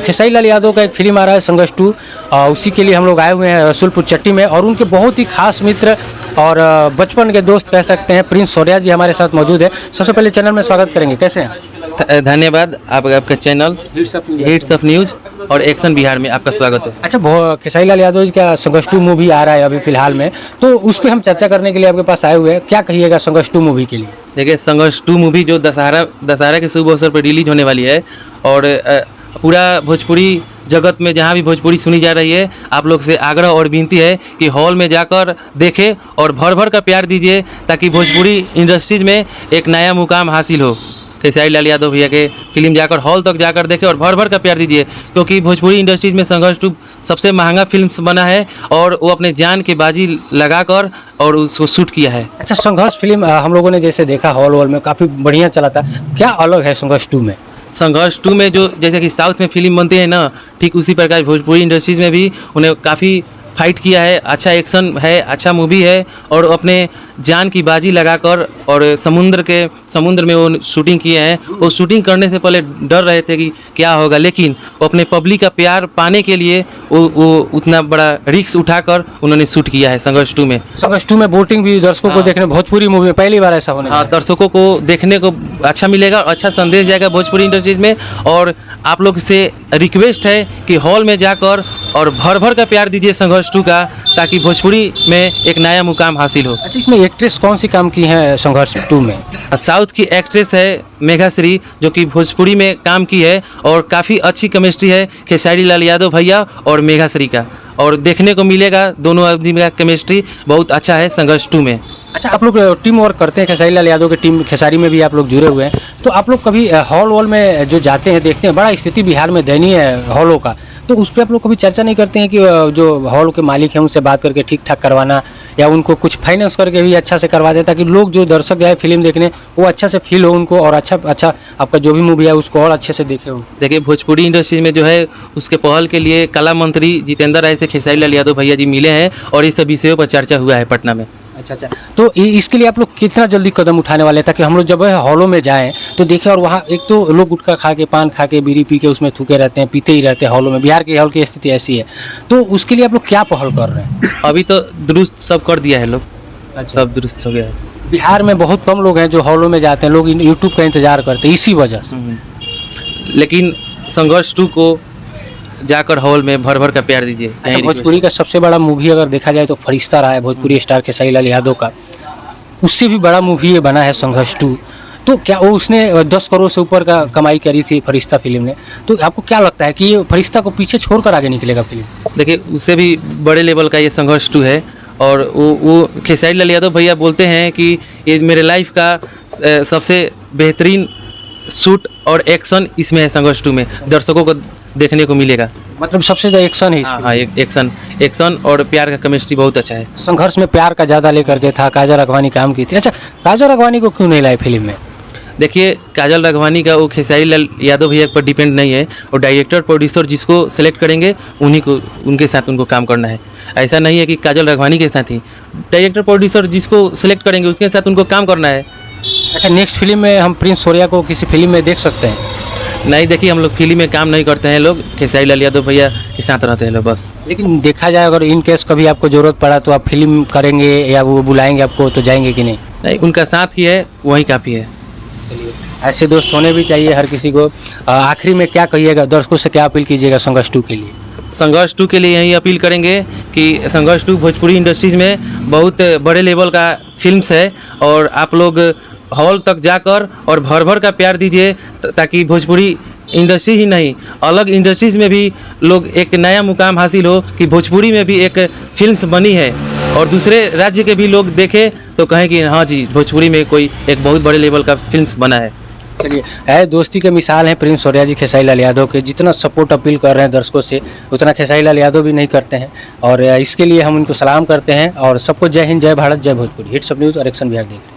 खेसारी लाल यादव का एक फिल्म आ रहा है संघर्ष 2, उसी के लिए हम लोग आए हुए हैं रसूलपुर चट्टी में, और उनके बहुत ही खास मित्र और बचपन के दोस्त कह सकते हैं प्रिंस शौर्या जी हमारे साथ मौजूद है। सबसे पहले चैनल में स्वागत करेंगे, कैसे हैं? धन्यवाद। आपका चैनल हिट्स ऑफ न्यूज़ और एक्शन बिहार में आपका स्वागत है। अच्छा, खेसारी लाल यादव जी का संघर्ष 2 मूवी आ रहा है अभी फिलहाल में, तो उस पर हम चर्चा करने के लिए आपके पास आए हुए हैं। क्या कहिएगा संघर्ष 2 मूवी के लिए? देखिए, संघर्ष 2 मूवी जो दशहरा के शुभ अवसर पर रिलीज होने वाली है, और पूरा भोजपुरी जगत में जहाँ भी भोजपुरी सुनी जा रही है, आप लोग से आग्रह और विनती है कि हॉल में जाकर देखें और भर भर का प्यार दीजिए, ताकि भोजपुरी इंडस्ट्रीज में एक नया मुकाम हासिल हो। खेसारी लाल यादव भैया के फिल्म जाकर हॉल तक जाकर देखें और भर भर का प्यार दीजिए, क्योंकि भोजपुरी इंडस्ट्रीज में संघर्ष 2 सबसे महंगा फिल्म बना है और वो अपने जान की बाजी लगाकर और उसको शूट किया है। अच्छा, संघर्ष फिल्म हम लोगों ने जैसे देखा हॉल में काफ़ी बढ़िया चला था, क्या अलग है संघर्ष 2 में? संघर्ष 2 में जो जैसे कि साउथ में फिल्म बनती है ना, ठीक उसी प्रकार भोजपुरी इंडस्ट्रीज में भी उन्हें काफ़ी फाइट किया है। अच्छा एक्शन है, अच्छा मूवी है, और अपने जान की बाजी लगाकर और समुद्र में वो शूटिंग किए हैं। वो शूटिंग करने से पहले डर रहे थे कि क्या होगा, लेकिन वो अपने पब्लिक का प्यार पाने के लिए वो उतना बड़ा रिस्क उठाकर उन्होंने शूट किया है संघर्ष 2 में। संघर्ष 2 में बोटिंग भी दर्शकों को देखने, भोजपुरी मूवी में पहली बार ऐसा होने। हाँ, दर्शकों को देखने को अच्छा मिलेगा और अच्छा संदेश जाएगा भोजपुरी इंडस्ट्रीज में। और आप लोग से रिक्वेस्ट है कि हॉल में जाकर और भर भर का प्यार दीजिए संघर्ष 2 का, ताकि भोजपुरी में एक नया मुकाम हासिल हो। अच्छा, इसमें एक्ट्रेस कौन सी काम की है संघर्ष 2 में? साउथ की एक्ट्रेस है मेघाश्री, जो कि भोजपुरी में काम की है, और काफ़ी अच्छी केमिस्ट्री है खेसारी लाल यादव भैया और मेघाश्री का, और देखने को मिलेगा दोनों आदमी का केमिस्ट्री बहुत अच्छा है संघर्ष 2 में। अच्छा, आप लोग टीम वर्क करते हैं, खेसारी लाल यादव की टीम खेसारी में भी आप लोग जुड़े हुए हैं, तो आप लोग कभी हॉल में जो जाते हैं देखते हैं, बड़ा स्थिति बिहार में दयनीय है हॉलों का, तो उस पर आप लोग कभी चर्चा नहीं करते हैं कि जो हॉल के मालिक हैं उनसे बात करके ठीक ठाक करवाना, या उनको कुछ फाइनेंस करके भी अच्छा से करवा दें, ताकि लोग जो दर्शक जाए फिल्म देखने वो अच्छा से फील हो उनको, और अच्छा आपका जो भी मूवी है उसको और अच्छे से देखे हो? देखिए, भोजपुरी इंडस्ट्री में जो है उसके पहल के लिए कला मंत्री जितेंद्र राय से खेसारी लाल यादव भैया जी मिले हैं, और इस सब विषयों पर चर्चा हुआ है पटना में। अच्छा, तो इसके लिए आप लोग कितना जल्दी कदम उठाने वाले हैं, ताकि हम लोग जब हॉलों में जाएं तो देखें, और वहाँ एक तो लोग गुटखा खा के, पान खा के, बीड़ी पी के उसमें थूके रहते हैं, पीते ही रहते हैं हॉलों में, बिहार के हॉल की स्थिति ऐसी है, तो उसके लिए आप लोग क्या पहल कर रहे हैं? अभी तो दुरुस्त सब कर दिया है लोग। अच्छा, सब दुरुस्त हो गया है। बिहार में बहुत कम लोग हैं जो हॉलों में जाते हैं, लोग यूट्यूब का इंतजार करते हैं इसी वजह से। लेकिन संघर्ष 2 को जाकर हॉल में भर भर का प्यार दीजिए। अच्छा, भोजपुरी का सबसे बड़ा मूवी अगर देखा जाए तो फरिश्ता रहा है, भोजपुरी स्टार खेसारी लाल यादव का, उससे भी बड़ा मूवी ये बना है संघर्ष 2, तो क्या वो उसने 10 करोड़ से ऊपर का कमाई करी थी फरिश्ता फिल्म ने, तो आपको क्या लगता है कि ये फरिश्ता को पीछे छोड़कर आगे निकलेगा फिल्म? देखिए, उससे भी बड़े लेवल का ये संघर्ष 2 है, और वो खेसारी लाल यादव भैया बोलते हैं कि ये मेरे लाइफ का सबसे बेहतरीन शूट और एक्शन इसमें है संघर्ष 2 में, दर्शकों को देखने को मिलेगा। मतलब सबसे ज़्यादा एक्शन है इसमें? हाँ, एक्शन और प्यार का केमिस्ट्री बहुत अच्छा है। संघर्ष में प्यार का ज़्यादा लेकर के था, काजल राघवानी काम की थी। अच्छा, काजल राघवानी को क्यों नहीं लाए फिल्म में? देखिए, काजल राघवानी का वो खेसारी लाल यादव भैया पर डिपेंड नहीं है, और डायरेक्टर प्रोड्यूसर जिसको सेलेक्ट करेंगे उनके साथ उनको काम करना है। ऐसा नहीं है कि काजल राघवानी के साथ ही, डायरेक्टर प्रोड्यूसर जिसको सेलेक्ट करेंगे उसके साथ उनको काम करना है। अच्छा, नेक्स्ट फिल्म में हम प्रिंस शौर्या को किसी फिल्म में देख सकते हैं? नहीं, देखिए, हम लोग फिल्म में काम नहीं करते हैं, लोग खेसारी लाल यादव भैया के साथ रहते हैं लोग बस। लेकिन देखा जाए अगर इन केस कभी आपको ज़रूरत पड़ा तो आप फिल्म करेंगे या वो बुलाएंगे आपको, तो जाएंगे कि नहीं? नहीं, उनका साथ ही है, वही काफ़ी है। ऐसे दोस्त होने भी चाहिए हर किसी को। आखिरी में क्या कहिएगा, दर्शकों से क्या अपील कीजिएगा संघर्ष 2 के लिए? संघर्ष 2 के लिए यही अपील करेंगे कि संघर्ष 2 भोजपुरी इंडस्ट्रीज में बहुत बड़े लेवल का फिल्म्स है, और आप लोग हॉल तक जाकर और भर भर का प्यार दीजिए, ताकि भोजपुरी इंडस्ट्री ही नहीं अलग इंडस्ट्रीज में भी लोग एक नया मुकाम हासिल हो, कि भोजपुरी में भी एक फिल्म्स बनी है, और दूसरे राज्य के भी लोग देखें तो कहें कि हाँ जी, भोजपुरी में कोई एक बहुत बड़े लेवल का फिल्म्स बना है। चलिए, है दोस्ती के मिसाल हैं प्रिंस शौर्या जी खेसारी लाल यादव के, जितना सपोर्ट अपील कर रहे हैं दर्शकों से उतना खेसारी लाल यादव भी नहीं करते हैं, और इसके लिए हम उनको सलाम करते हैं, और सबको जय हिंद, जय भारत, जय भोजपुरी। हिट्स ऑफ न्यूज़ और एक्शन बिहार देख रहे हैं।